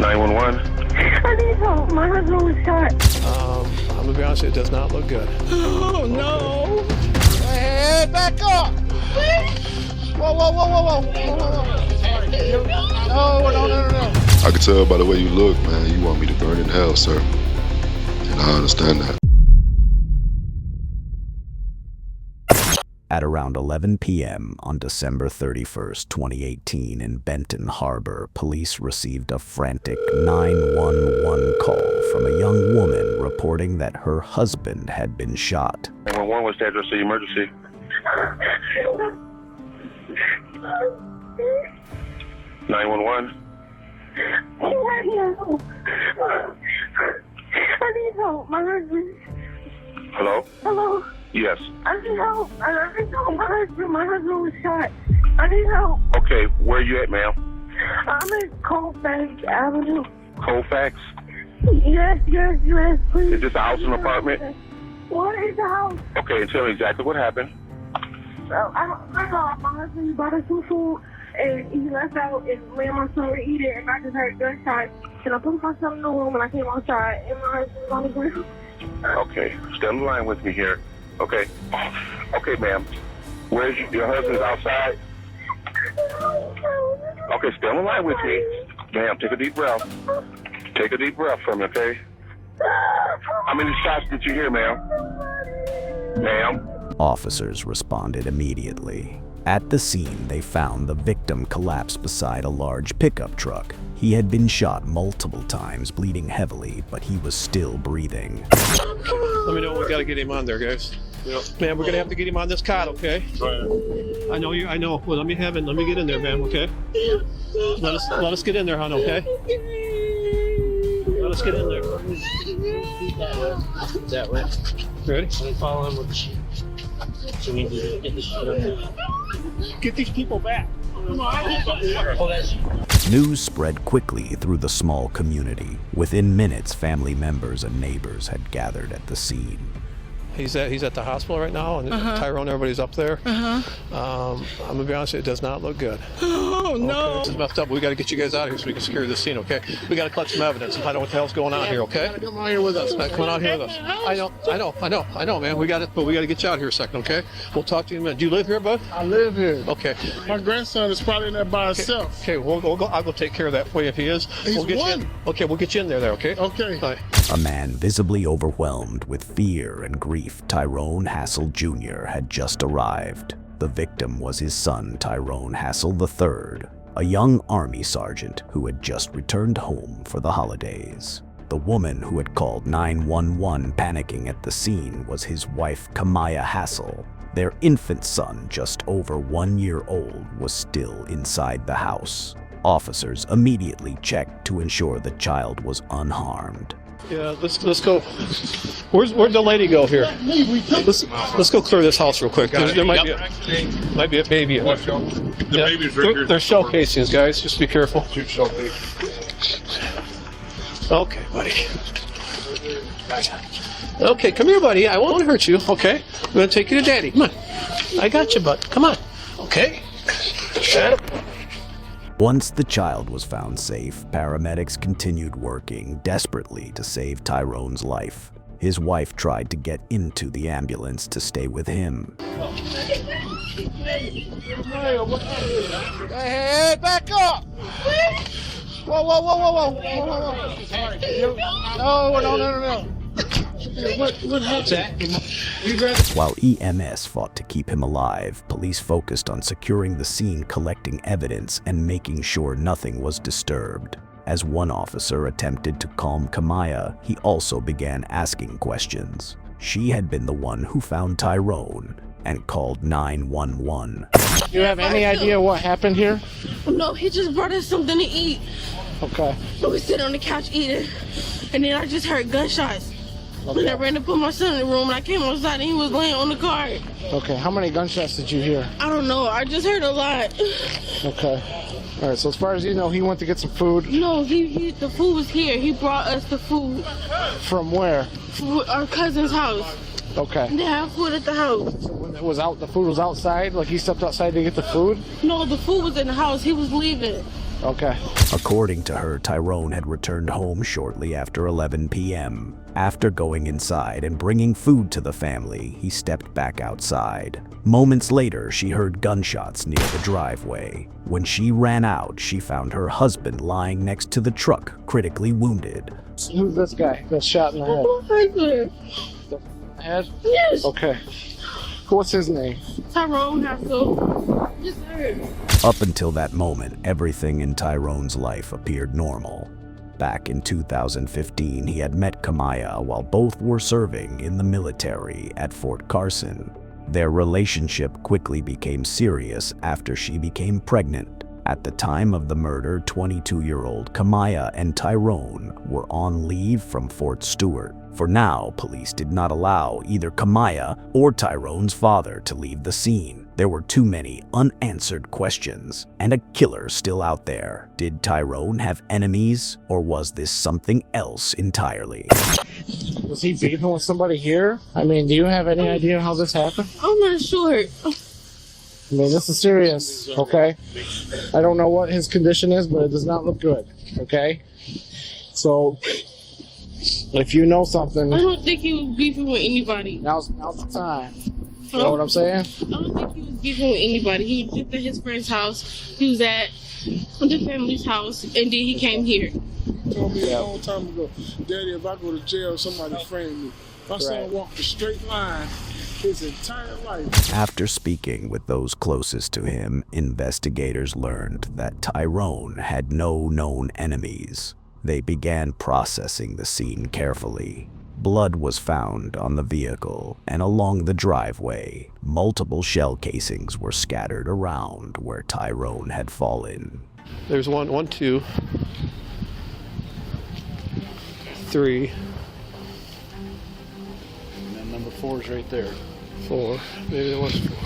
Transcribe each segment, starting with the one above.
911. I need help. My husband was shot. I'm gonna be honest, it does not look good. Oh, no. Hey, back up. Whoa, whoa, whoa, whoa, whoa. No. I can tell by the way you look, man, you want me to burn in hell, sir. And I understand that. At around 11 p.m. on December 31st, 2018 in Benton Harbor, police received a frantic 911 call from a young woman reporting that her husband had been shot. 911, what's the address of the emergency? 911. I need help. My husband. Hello? Hello. Yes. I need help. I need help. My husband was shot. I need help. Okay, where are you at, ma'am? I'm at Colfax Avenue. Colfax? Yes, please. Is this a house and apartment? What is the house? Okay, and tell me exactly what happened. I don't know. My husband bought us some food, and he left out and me and my son were eating, and I just heard gunshots. And I put myself in the room, and I came outside, and my husband was on the ground. Okay, stay on the line with me here. Okay. Okay, ma'am. Where's your husband's outside? Okay, stay on the line with me. Ma'am, take a deep breath. Take a deep breath from me, okay? How many shots did you hear, ma'am? Ma'am? Officers responded immediately. At the scene, they found the victim collapsed beside a large pickup truck. He had been shot multiple times, bleeding heavily, but he was still breathing. Let me know. We gotta get him on there, guys. Yep. Man, we're gonna have to get him on this cot, okay? Right. I know. Well, let me get in there, man, okay? Let us get in there, hon, okay? Let us get in there. That way. Ready? Follow him with the sheet. So we need to get this shit on there. Get these people back. Come on. News spread quickly through the small community. Within minutes, family members and neighbors had gathered at the scene. He's at the hospital right now, and Tyrone, everybody's up there. I'm gonna be honest, it does not look good. Oh, no. This is messed up. We got to get you guys out of here so we can secure the scene, okay? We got to collect some evidence and find out what the hell's going on here, okay? Come on here with us. Come on out here with us. I know, man. We got it, but we got to get you out here a second, okay? We'll talk to you in a minute. Do you live here, bud? I live here. Okay. My grandson is probably in there by himself. Okay, we'll go. I'll go take care of that for you if he is. He's one. Okay, we'll get you in there, okay? Okay. Bye. A man visibly overwhelmed with fear and grief, Tyrone Hassel Jr. had just arrived. The victim was his son, Tyrone Hassel III, a young Army sergeant who had just returned home for the holidays. The woman who had called 911 panicking at the scene was his wife, Kamaya Hassel. Their infant son, just over 1 year old, was still inside the house. Officers immediately checked to ensure the child was unharmed. Yeah, let's go. Where'd the lady go here? Let's go clear this house real quick. There might be a baby. The baby's right here. They're shell casings, guys. Just be careful. Okay, buddy. Okay, come here, buddy. I won't hurt you. Okay, I'm gonna take you to Daddy. Come on. I got you, bud. Come on. Okay. Shut up. Once the child was found safe, paramedics continued working desperately to save Tyrone's life. His wife tried to get into the ambulance to stay with him. Hey, back up! Whoa. No. What happened? While EMS fought to keep him alive, police focused on securing the scene, collecting evidence, and making sure nothing was disturbed. As one officer attempted to calm Kamaya, he also began asking questions. She had been the one who found Tyrone and called 911. You have any idea what happened here? No, he just brought us something to eat. Okay. So we sit on the couch eating, and then I just heard gunshots. Okay. And I ran to put my son in the room, and I came outside, and he was laying on the cart. Okay, how many gunshots did you hear? I don't know. I just heard a lot. Okay. All right, so as far as you know, he went to get some food. No, the food was here. He brought us the food. From where? From our cousin's house. Okay. They have food at the house. So when it was out, the food was outside? Like he stepped outside to get the food? No, the food was in the house. He was leaving. Okay. According to her, Tyrone had returned home shortly after 11 p.m. After going inside and bringing food to the family, he stepped back outside. Moments later, she heard gunshots near the driveway. When she ran out, she found her husband lying next to the truck, critically wounded. Who's this guy that's shot in the head? Head? Yes. Okay. What's his name? Tyrone Hassel. Yes, sir. Up until that moment, everything in Tyrone's life appeared normal. Back in 2015, he had met Kamaya while both were serving in the military at Fort Carson. Their relationship quickly became serious after she became pregnant. At the time of the murder, 22-year-old Kamaya and Tyrone were on leave from Fort Stewart. For now, police did not allow either Kamaya or Tyrone's father to leave the scene. There were too many unanswered questions, and a killer still out there. Did Tyrone have enemies, or was this something else entirely? Was he beefing with somebody here? I mean, do you have any idea how this happened? I'm not sure. I mean, this is serious, okay? I don't know what his condition is, but it does not look good, okay? So, if you know something, I don't think he was beefing with anybody. now's the time. You know what I'm saying? I don't think he was beefing with anybody. He was just at his friend's house. He was at the family's house, and then he came here. He told me a long time ago, Daddy, if I go to jail, somebody frame me. If I saw him walk the straight line his entire life. After speaking with those closest to him, investigators learned that Tyrone had no known enemies. They began processing the scene carefully. Blood was found on the vehicle and along the driveway. Multiple shell casings were scattered around where Tyrone had fallen. There's one, two, three. And then number 4 is right there. 4. Maybe there was 4.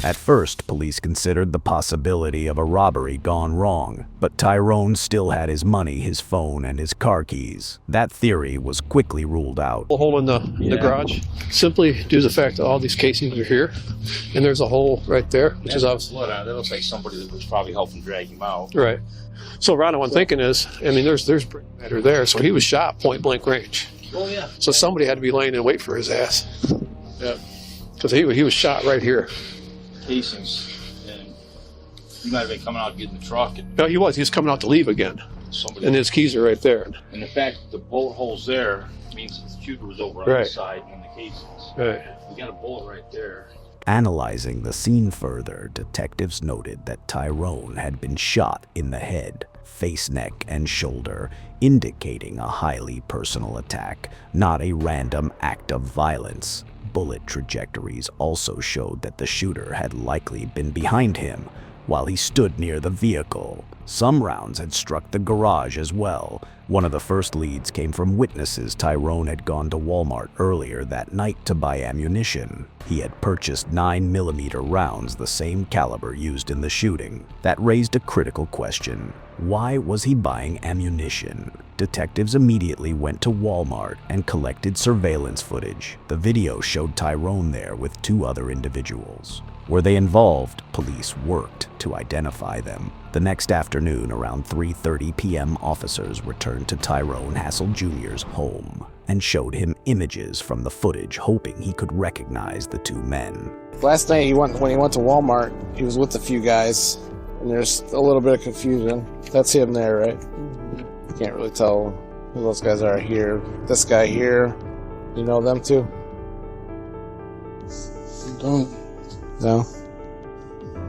At first, police considered the possibility of a robbery gone wrong, but Tyrone still had his money, his phone, and his car keys. That theory was quickly ruled out. A hole in the garage, simply due to the fact that all these casings are here, and there's a hole right there, which is obviously blood on it. That looks like somebody that was probably helping drag him out. right. So, Ron, what I'm thinking is, I mean, there's brain matter there, so he was shot point blank range. Oh yeah. So somebody had to be laying in wait for his ass, Yeah. because he was shot right here. Casings, and he might have been coming out getting the truck, and No, he was coming out to leave again, somebody. and his keys are right there. And the fact that the bullet hole's there means the shooter was over on Right. the side in the casings. Right. We got a bullet right there. Analyzing the scene further, detectives noted that Tyrone had been shot in the head, face, neck, and shoulder, indicating a highly personal attack, not a random act of violence. Bullet trajectories also showed that the shooter had likely been behind him while he stood near the vehicle. Some rounds had struck the garage as well. One of the first leads came from witnesses Tyrone had gone to Walmart earlier that night to buy ammunition. He had purchased 9mm rounds, the same caliber used in the shooting. That raised a critical question. Why was he buying ammunition? Detectives immediately went to Walmart and collected surveillance footage. The video showed Tyrone there with 2 other individuals. Were they involved? Police worked to identify them. The next afternoon, around 3:30 p.m., officers returned to Tyrone Hassel Jr.'s home and showed him images from the footage, hoping he could recognize the 2 men. Last night when he went to Walmart, he was with a few guys, and there's a little bit of confusion. That's him there, right? You can't really tell who those guys are here. This guy here, you know them too? Don't. No?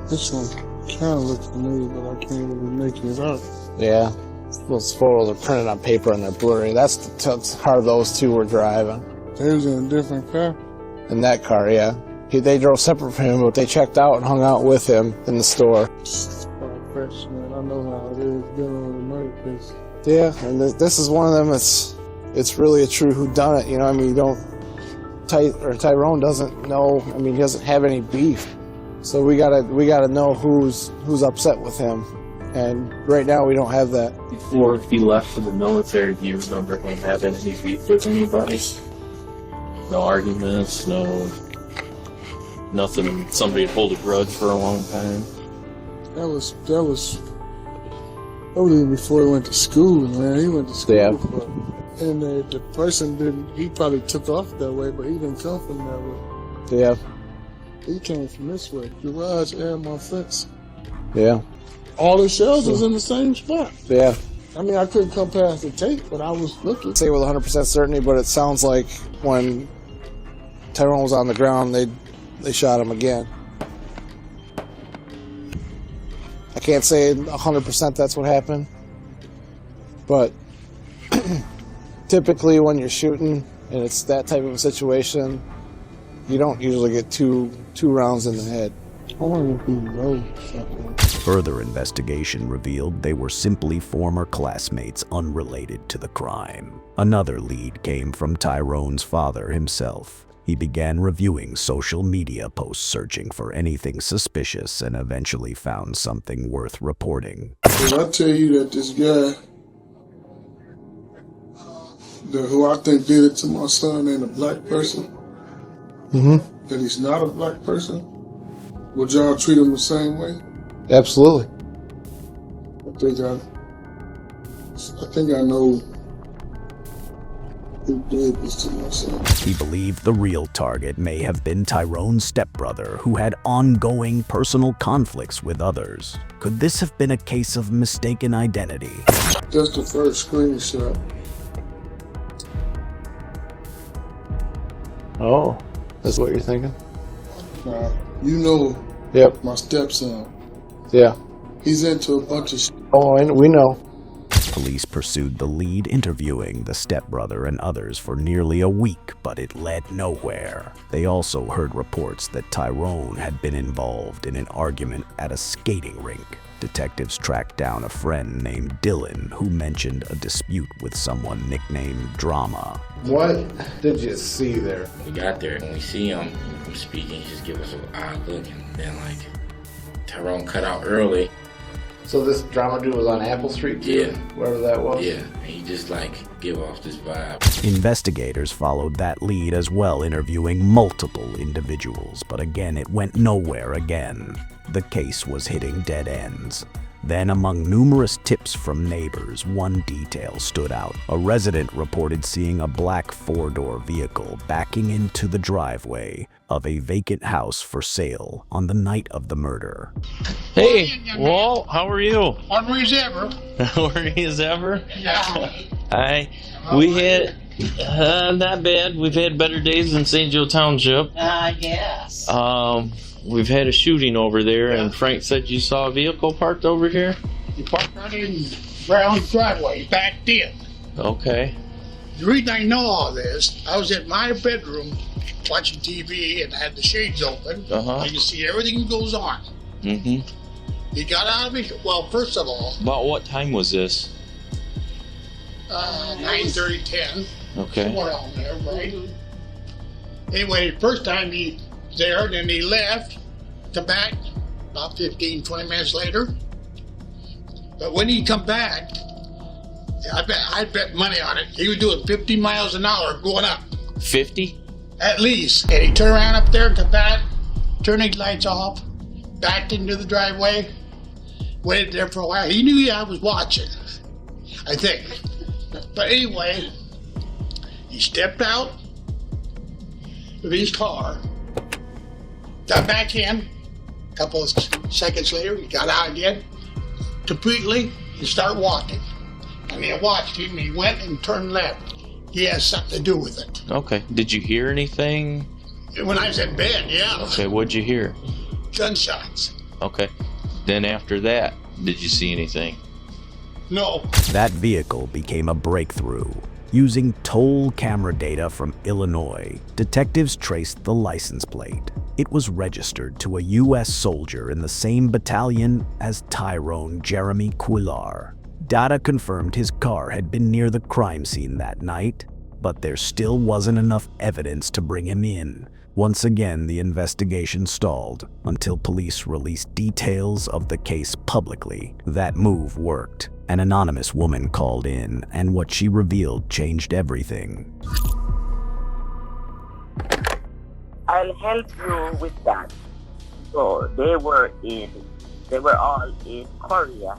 This one kind of looks familiar, but I can't really make it out. Yeah. Those photos are printed on paper and they're blurry. That's the car those 2 were driving. They was in a different car. In that car, yeah. They drove separate from him, but they checked out and hung out with him in the store. Fresh, man. I know how it is dealing with a murder case. Yeah, and this is one of them. It's really a true whodunit. You know, I mean, Tyrone doesn't know. I mean, he doesn't have any beef, so we gotta know who's upset with him. And right now, we don't have that. Before he left for the military, do you remember him having any beef with anybody? No arguments, nothing. Somebody hold a grudge for a long time. That was That was even before he went to school, man. He went to school. Yeah. And the person didn't, he probably took off that way, but he didn't come from that way. Yeah. He came from this way. Garage and my fence. Yeah. All the shells was in the same spot. Yeah. I mean, I couldn't come past the tape, but I was looking. Say with 100% certainty, but it sounds like when Tyrone was on the ground, they shot him again. I can't say 100% that's what happened, but typically when you're shooting and it's that type of a situation, you don't usually get two rounds in the head. I wonder if he knows something. Further investigation revealed they were simply former classmates unrelated to the crime. Another lead came from Tyrone's father himself. He began reviewing social media posts, searching for anything suspicious, and eventually found something worth reporting. Did I tell you that this guy, who I think did it to my son, ain't a black person? Mm-hmm. That he's not a black person? Would y'all treat him the same way? Absolutely. I think I know who did this to my son. He believed the real target may have been Tyrone's stepbrother, who had ongoing personal conflicts with others. Could this have been a case of mistaken identity? That's the first screenshot. Oh, that's what you're thinking? You know Yep. my stepson. Yeah. He's into a bunch of shit. Oh, we know. Police pursued the lead, interviewing the stepbrother and others for nearly a week, but it led nowhere. They also heard reports that Tyrone had been involved in an argument at a skating rink. Detectives tracked down a friend named Dylan who mentioned a dispute with someone nicknamed Drama. What did you see there? We got there, and we see him speaking, he just give us an odd look, and then like Tyrone cut out early. So this drama dude was on Apple Street too? Yeah. Wherever that was? Yeah, and he just like give off this vibe. Investigators followed that lead as well, interviewing multiple individuals, but again it went nowhere again. The case was hitting dead ends. Then, among numerous tips from neighbors, one detail stood out. A resident reported seeing a black four-door vehicle backing into the driveway of a vacant house for sale on the night of the murder. Hey, Walt, how are you? Ornery as ever. Ornery as ever? Yeah. We had, not bad. We've had better days than St. Joe Township. Yes. We've had a shooting over there, and Frank said you saw a vehicle parked over here? You parked right in Brown's driveway, backed in. Okay. The reason I know all this, I was in my bedroom watching TV and I had the shades open. I can see everything that goes on. Mm-hmm. He got out of it. Well, first of all, About what time was this? 9:30, 10. Okay. Somewhere around there, right? Anyway, first time he was there, then he left, come back about 15, 20 minutes later. But when he come back, I bet money on it. He was doing 50 miles an hour going up. 50? At least. And he turned around up there, come back, turned his lights off, backed into the driveway, waited there for a while. He knew I was watching, I think. But anyway, he stepped out of his car, got back in. A couple of seconds later, he got out again, completely, and started walking. And I watched him, he went and turned left. He has something to do with it. Okay. Did you hear anything? When I was in bed, yeah. Okay, what'd you hear? Gunshots. Okay. Then after that, did you see anything? No. That vehicle became a breakthrough. Using toll camera data from Illinois, detectives traced the license plate. It was registered to a U.S. soldier in the same battalion as Tyrone Jeremy Quillar. Data confirmed his car had been near the crime scene that night, but there still wasn't enough evidence to bring him in. Once again, the investigation stalled until police released details of the case publicly. That move worked. An anonymous woman called in, and what she revealed changed everything. I'll help you with that. So they were all in Korea,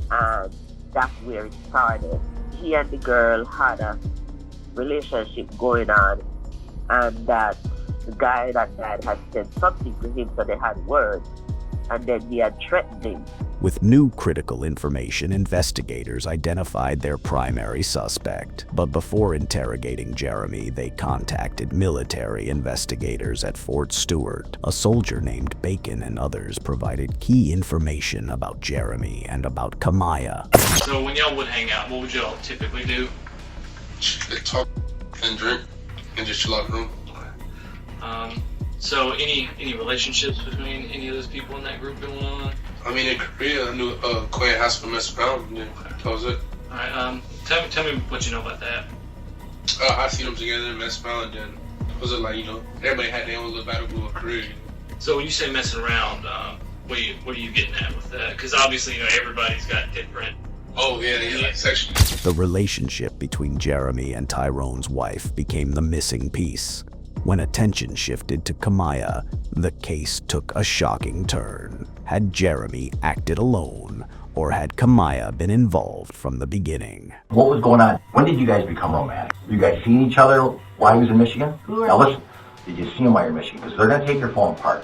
and that's where it started. He and the girl had a relationship going on, and that the guy that died had said something to him, so they had words, and then he had threatened him. With new critical information, investigators identified their primary suspect. But before interrogating Jeremy, they contacted military investigators at Fort Stewart. A soldier named Bacon and others provided key information about Jeremy and about Kamaya. So when y'all would hang out, what would y'all typically do? Talk and drink and just chill out the room. So any relationships between any of those people in that group going on? I mean, in Korea, I knew Quinn has to mess around, and that was it. All right. Tell me what you know about that. I seen them together and mess around, and then was it like, everybody had their own little battle group of Korea. So when you say messing around, what are you getting at with that? Because obviously, everybody's got different. Oh yeah, like sexually. The relationship between Jeremy and Tyrone's wife became the missing piece. When attention shifted to Kamaya, the case took a shocking turn. Had Jeremy acted alone, or had Kamaya been involved from the beginning? What was going on? When did you guys become romantic? You guys seen each other while he was in Michigan? Now listen, did you see him while you're in Michigan? Because they're going to take your phone apart.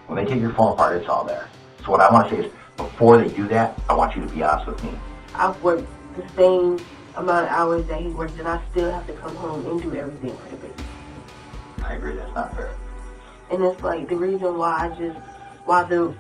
When they take your phone apart, it's all there. So what I want to say is, before they do that, I want you to be honest with me. I've worked the same amount of hours that he worked, and I still have to come home and do everything for the baby. I agree, that's not fair. And it's like the reason why why the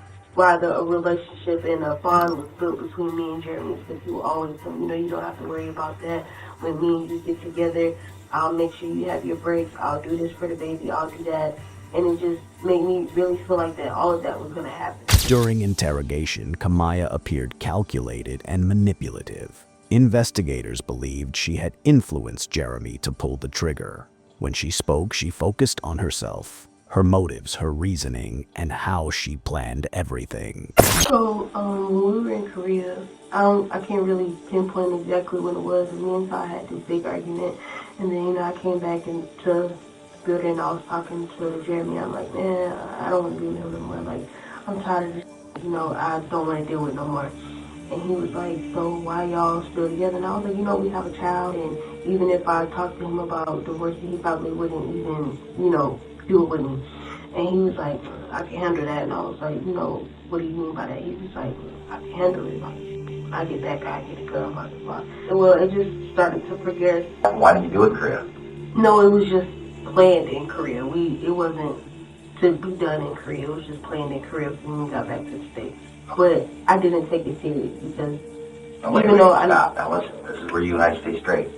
relationship and a bond was built between me and Jeremy is because he will always tell me, you don't have to worry about that. When me and you get together, I'll make sure you have your breaks. I'll do this for the baby. I'll do that. And it just made me really feel like that all of that was going to happen. During interrogation, Kamaya appeared calculated and manipulative. Investigators believed she had influenced Jeremy to pull the trigger. When she spoke, she focused on herself, her motives, her reasoning, and how she planned everything. So, when we were in Korea, I can't really pinpoint exactly when it was. Me and Ty had this big argument, and then, I came back into the building, and I was talking to Jeremy. I'm like, man, I don't want to be with him no more. Like, I'm tired of this, I don't want to deal with it no more. And he was like, so why y'all still together? And I was like, we have a child, and even if I talked to him about divorce, he probably wouldn't even, do it with me. And he was like, I can handle that. And I was like, what do you mean by that? He was like, I can handle it. When I get back, I get a girl, blah, blah, blah. Well, it just started to progress. Why did you do it in Korea? No, it was just planned in Korea. It wasn't to be done in Korea. It was just planned in Korea when we got back to the States. But I didn't take it serious because Now listen, this is where you and I stay straight.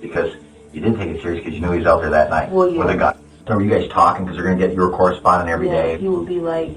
Because you didn't take it serious because you knew he was out there that night with a gun. So were you guys talking because they're going to get your correspondent every day? He would be like,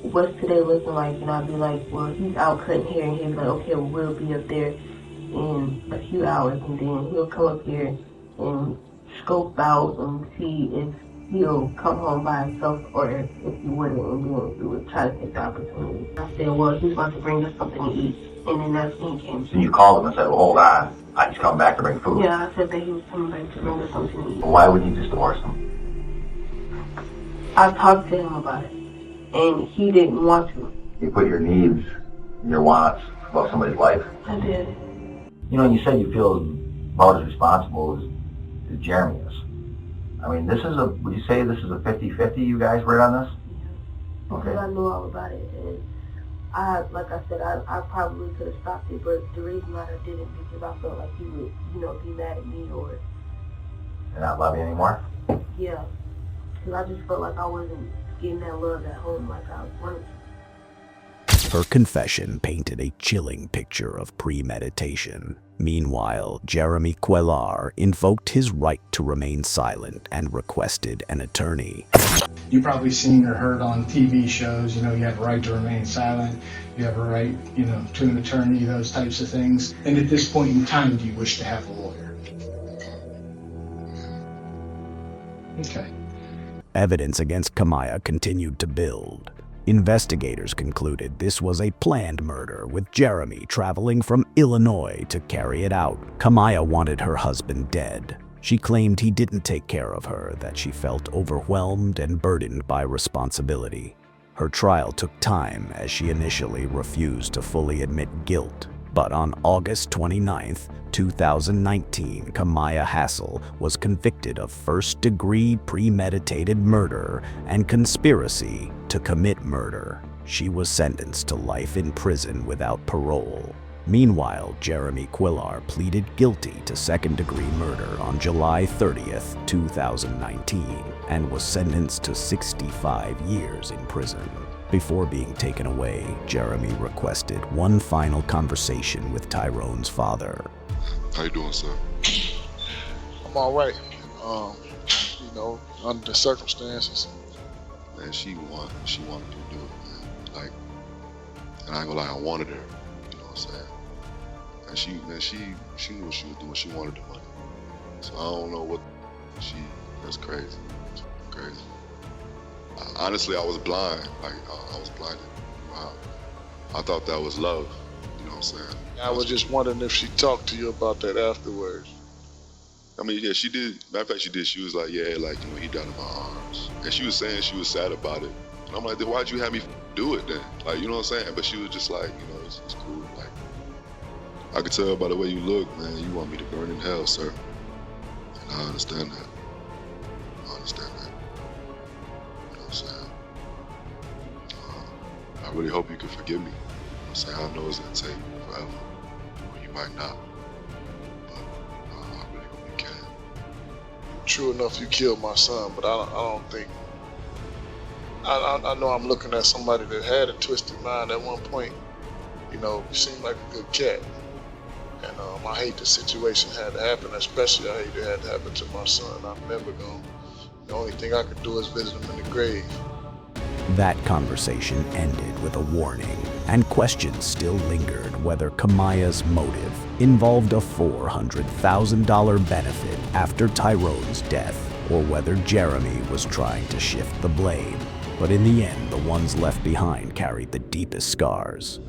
what's today looking like? And I'd be like, well, he's out cutting hair. And he'd be like, okay, well, we'll be up there in a few hours. And then he'll come up here and scope out and see if he'll come home by himself or if he wouldn't, and then we would try to take the opportunity. I said, well, he's about to bring us something to eat, and then that's when he came. So you called him and said, well, hold on, he's coming back to bring food. Yeah, I said that he was coming back to bring us something to eat. Why would you just divorce him? I talked to him about it, and he didn't want to. You put your needs, your wants above somebody's life? I did. You said you feel about as responsible as Jeremy is. I mean, would you say this is a 50-50 you guys were on this? Okay. Because I knew all about it, and like I said, I probably could have stopped it, but the reason why I didn't because I felt like he would, be mad at me or... And not love you anymore? Yeah, because I just felt like I wasn't getting that love at home like I wanted to. Her confession painted a chilling picture of premeditation. Meanwhile, Jeremy Quellar invoked his right to remain silent and requested an attorney. You've probably seen or heard on TV shows, you have a right to remain silent, you have a right, to an attorney, those types of things. And at this point in time, do you wish to have a lawyer? Okay. Evidence against Kamaya continued to build. Investigators concluded this was a planned murder, with Jeremy traveling from Illinois to carry it out. Kamaya wanted her husband dead. She claimed he didn't take care of her, that she felt overwhelmed and burdened by responsibility. Her trial took time as she initially refused to fully admit guilt. But on August 29, 2019, Kamaya Hassel was convicted of first-degree premeditated murder and conspiracy to commit murder. She was sentenced to life in prison without parole. Meanwhile, Jeremy Quillar pleaded guilty to second-degree murder on July 30th, 2019, and was sentenced to 65 years in prison. Before being taken away, Jeremy requested one final conversation with Tyrone's father. How you doing, sir? I'm all right. Under the circumstances. Man, she wanted to do it, man. Like, and I ain't gonna lie, I wanted her. You know what I'm saying? And she knew what she was doing. She wanted the money. So I don't know what that's crazy. It's crazy. Honestly, I was blind. Like, I was blinded. I thought that was love. You know what I'm saying? I was just wondering if she talked to you about that afterwards. I mean, yeah, she did. Matter of fact, she did. She was like, yeah, like, he died in my arms. And she was saying she was sad about it. And I'm like, then why'd you have me do it then? Like, you know what I'm saying? But she was just like, it's cool. Like, I could tell by the way you look, man, you want me to burn in hell, sir. And I understand that. I understand that. You know what I'm saying? I really hope you can forgive me. You know what I'm saying? I know it's gonna take forever. Or you might not. But I really hope you can. True enough, you killed my son, but I don't think. I know I'm looking at somebody that had a twisted mind at one point. You seemed like a good cat. And I hate the situation had to happen, especially I hate it had to happen to my son. I'm never going. The only thing I could do is visit him in the grave. That conversation ended with a warning, and questions still lingered whether Kamaya's motive involved a $400,000 benefit after Tyrone's death, or whether Jeremy was trying to shift the blame. But in the end, the ones left behind carried the deepest scars.